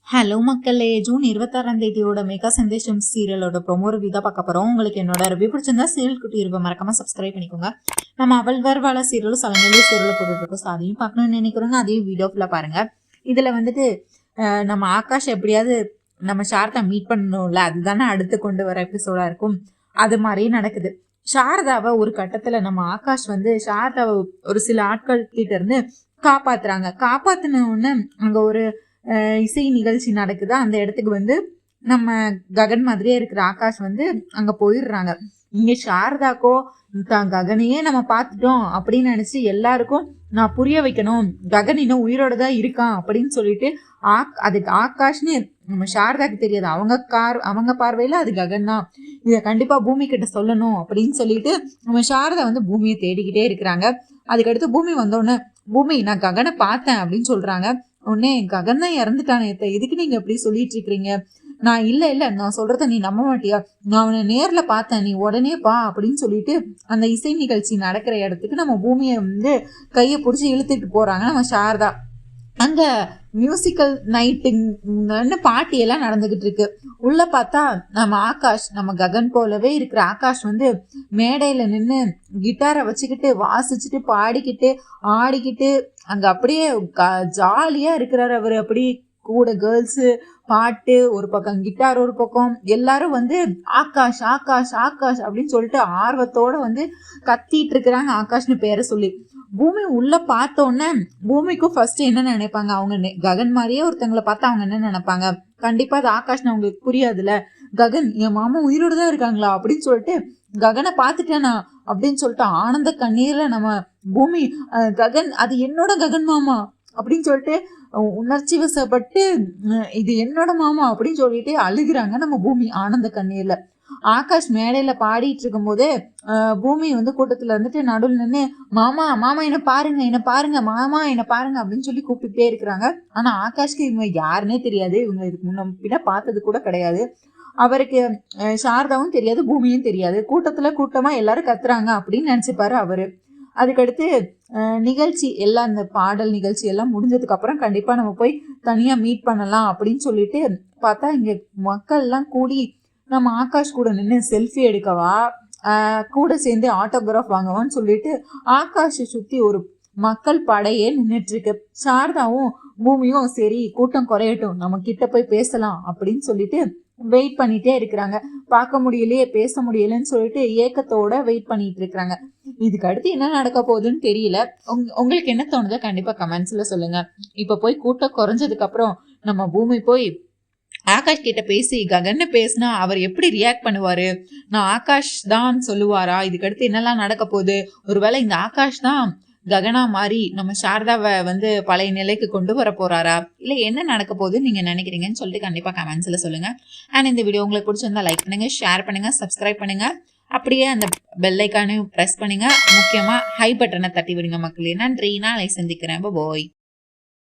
Hello மக்களே, June 26ஆம் தேதியோட mega சந்தேஷம் சீரியலோட promo review தான் பார்க்க போகிறோம். உங்களுக்கு என்னோட ரிவ்யூ பிடிச்சிருந்தா சீரியல் குட்டி இருப்ப மறக்காம சப்ஸ்கிரைப் பண்ணிக்கோங்க. நம்ம அவள் வருவாள சீரியலும் சலநிலை சீரியலும் போட்டுருக்கோம். ஸோ அதையும் பார்க்கணும்னு நினைக்கிறோங்க. அதையும் வீடியோ ஃபுல்லாக பாருங்கள். இதில் வந்துட்டு நம்ம ஆகாஷ் எப்படியாவது நம்ம சாரதா மீட் பண்ணணும்ல, அதுதானே அடுத்து கொண்டு வர எபிசோடாக இருக்கும். அது மாதிரியே நடக்குது. சாரதாவை ஒரு கட்டத்தில் நம்ம ஆகாஷ் வந்து சாரதாவை ஒரு சில ஆட்கள் கிட்ட இருந்து காப்பாத்துறாங்க. காப்பாத்தின உடனே அங்கே ஒரு இசை நிகழ்ச்சி நடக்குது. அந்த இடத்துக்கு வந்து நம்ம ககன் மாதிரியே இருக்கிற ஆகாஷ் வந்து அங்க போயிடுறாங்க. இங்க சாரதாக்கோ ககனையே நம்ம பார்த்துட்டோம் அப்படின்னு நினைச்சு எல்லாருக்கும் நான் புரிய வைக்கணும், ககன் இன்னும் உயிரோட தான் இருக்கான் அப்படின்னு சொல்லிட்டு அதுக்கு ஆகாஷ்னு நம்ம சாரதாக்கு தெரியாது, அவங்க பார்வையில அது ககன் தான், இதை கண்டிப்பா பூமி கிட்ட சொல்லணும் அப்படின்னு சொல்லிட்டு நம்ம சாரதா வந்து பூமியை தேடிக்கிட்டே இருக்கிறாங்க. அதுக்கடுத்து பூமி வந்தோடனே, பூமி நான் ககனை பார்த்தேன் அப்படின்னு சொல்றாங்க. உடனே ககன் தான் இறந்துட்டானே, எதுக்கு நீங்க எப்படி சொல்லிட்டு இருக்கிறீங்க? நான் இல்ல நான் சொல்றத நீ நம்ப மாட்டியா, நான் அவனை நேர்ல பார்த்தேன், நீ உடனே பா அப்படின்னு சொல்லிட்டு அந்த இசை நிகழ்ச்சி நடக்கிற இடத்துக்கு நம்ம பூமியை வந்து கையை பிடிச்சி இழுத்துட்டு போறாங்க நம்ம சாரதா. அங்க மியூசிக்கல் நைட்டுன்னு பாட்டி எல்லாம் நடந்துகிட்டு இருக்கு. உள்ள பார்த்தா நம்ம ஆகாஷ், நம்ம ககன் போலவே இருக்கிற ஆகாஷ் வந்து மேடையில நின்று கிட்டாரை வச்சுக்கிட்டு வாசிச்சுட்டு பாடிக்கிட்டு ஆடிக்கிட்டு அங்க அப்படியே ஜாலியா இருக்கிறாரு அவரு. அப்படி கூட கேர்ள்ஸு, பாட்டு ஒரு பக்கம், கிட்டார் ஒரு பக்கம், எல்லாரும் வந்து ஆகாஷ் ஆகாஷ் ஆகாஷ் அப்படின்னு சொல்லிட்டு ஆர்வத்தோட வந்து கத்திட்டு இருக்கிறாங்க ஆகாஷ்னு பேரை சொல்லி. பூமி உள்ள பார்த்தோன்னே பூமிக்கும் ஃபர்ஸ்ட் என்ன நினைப்பாங்க, அவங்க ககன் மாதிரியே ஒருத்தங்களை பார்த்தா அவங்க என்ன நினைப்பாங்க, கண்டிப்பா அது ஆகாஷ்னு அவங்களுக்கு புரியாதுல்ல. ககன் என் மாமா உயிரோடு தான் இருக்காங்களா அப்படின்னு சொல்லிட்டு ககனை பார்த்துட்டேனா அப்படின்னு சொல்லிட்டு ஆனந்த கண்ணீர்ல நம்ம பூமி ககன் அது என்னோட ககன் மாமா அப்படின்னு சொல்லிட்டு உணர்ச்சி வசப்பட்டு இது என்னோட மாமா அப்படின்னு சொல்லிட்டு அழுகிறாங்க நம்ம பூமி ஆனந்த கண்ணீர்ல. ஆகாஷ் மேடையில பாடிட்டு இருக்கும் போதே பூமி வந்து கூட்டத்துல இருந்துட்டு நடுவில் நின்று மாமா மாமா என்ன பாருங்க மாமா என்ன பாருங்க அப்படின்னு சொல்லி கூப்பிட்டுட்டே இருக்கிறாங்க. ஆனா ஆகாஷ்க்கு இவங்க யாருன்னே தெரியாது, இவங்க இதுக்கு முன்ன பார்த்தது கூட கிடையாது. அவருக்கு சாரதாவும் தெரியாது, பூமியும் தெரியாது. கூட்டமா எல்லாரும் கத்துறாங்க அப்படின்னு நினைச்சுப்பாரு அவரு. அதுக்கடுத்து நிகழ்ச்சி எல்லாம், இந்த பாடல் நிகழ்ச்சி எல்லாம் முடிஞ்சதுக்கு அப்புறம் கண்டிப்பா நம்ம போய் தனியா மீட் பண்ணலாம் அப்படின்னு சொல்லிட்டு பார்த்தா இங்க மக்கள் எல்லாம் கூடி நம்ம ஆகாஷ் கூட நின்று செல்ஃபி எடுக்கவா, கூட சேர்ந்து ஆட்டோகிராஃப் வாங்கவான்னு சொல்லிட்டு ஆகாஷை சுத்தி ஒரு மக்கள் படையே நின்றுட்டு இருக்கு. சாரதாவும் பூமியும் சரி கூட்டம் குறையட்டும் நம்ம கிட்ட போய் பேசலாம் அப்படின்னு சொல்லிட்டு வெயிட் பண்ணிட்டே இருக்கிறாங்க. பார்க்க முடியலையே, பேச முடியலன்னு சொல்லிட்டு ஏக்கத்தோட வெயிட் பண்ணிட்டு இருக்கிறாங்க. இதுக்கு அடுத்து என்ன நடக்க போகுதுன்னு தெரியல. உங்களுக்கு என்ன தோணுதோ கண்டிப்பா கமெண்ட்ஸ்ல சொல்லுங்க. இப்ப போய் கூட்டம் குறைஞ்சதுக்கு அப்புறம் நம்ம பூமி போய் ஆகாஷ் கிட்ட பேசி ககன்னு பேசினா அவர் எப்படி ரியாக்ட் பண்ணுவாரு, நான் ஆகாஷ் தான் சொல்லுவாரா, இதுக்கடுத்து என்னெல்லாம் நடக்க போகுது, ஒருவேளை இந்த ஆகாஷ் தான் ககனா மாதிரி நம்ம சாரதாவை வந்து பழைய நிலைக்கு கொண்டு வர போறாரா, இல்லை என்ன நடக்க போகுதுன்னு நீங்க நினைக்கிறீங்கன்னு சொல்லிட்டு கண்டிப்பா கமெண்ட்ஸ்ல சொல்லுங்க. அண்ட் இந்த வீடியோ உங்களுக்கு பிடிச்சிருந்தா லைக் பண்ணுங்க, ஷேர் பண்ணுங்க, சப்ஸ்கிரைப் பண்ணுங்க, அப்படியே அந்த பெல் ஐக்கானையும் ப்ரெஸ் பண்ணுங்க. முக்கியமா ஹை பட்டனை தட்டி விடுங்க மக்களே. நன்றி, நாளை சந்திக்கிறேன். பாய்.